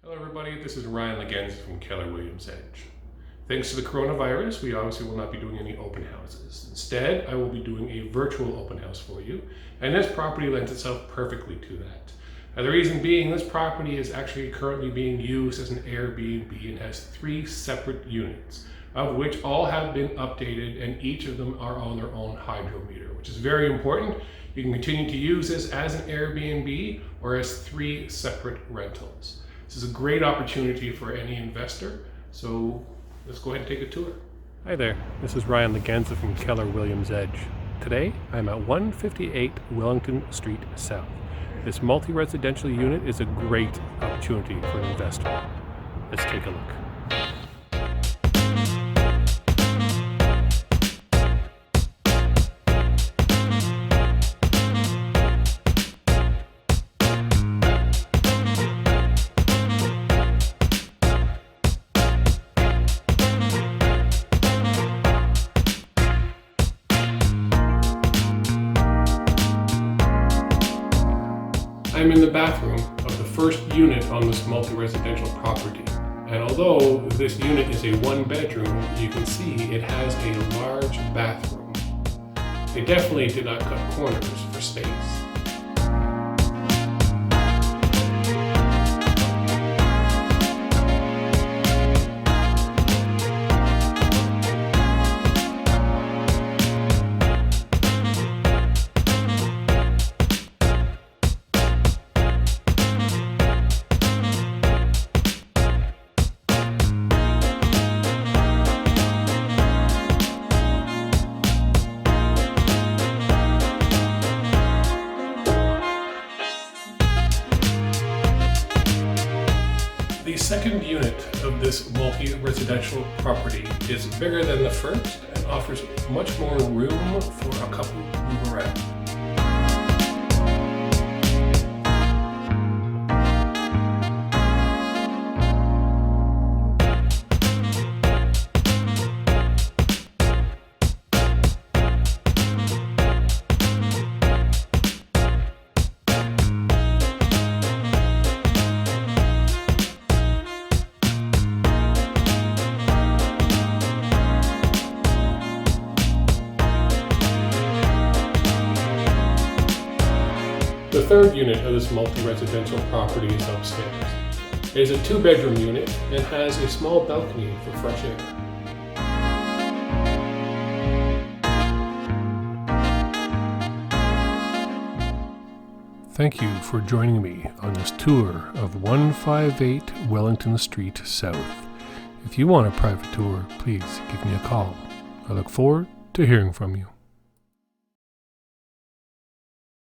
Hello everybody, this is Ryan Ligeza from Keller Williams Edge. Thanks to the coronavirus, we obviously will not be doing any open houses. Instead, I will be doing a virtual open house for you, and this property lends itself perfectly to that. Now, the reason being, this property is actually currently being used as an Airbnb and has 3 separate units, of which all have been updated and each of them are on their own hydrometer, which is very important. You can continue to use this as an Airbnb or as 3 separate rentals. This is a great opportunity for any investor, so let's go ahead and take a tour. Hi there, this is Ryan Ligeza from Keller Williams Edge. Today I'm at 158 Wellington Street South. This multi-residential unit is a great opportunity for an investor. Let's take a look. I'm in the bathroom of the first unit on this multi-residential property. And although this unit is a 1-bedroom, you can see it has a large bathroom. They definitely did not cut corners for space. The second unit of this multi-residential property is bigger than the first and offers much more room for a couple to move around. The third unit of this multi-residential property is upstairs. It is a 2-bedroom unit and has a small balcony for fresh air. Thank you for joining me on this tour of 158 Wellington Street South. If you want a private tour, please give me a call. I look forward to hearing from you.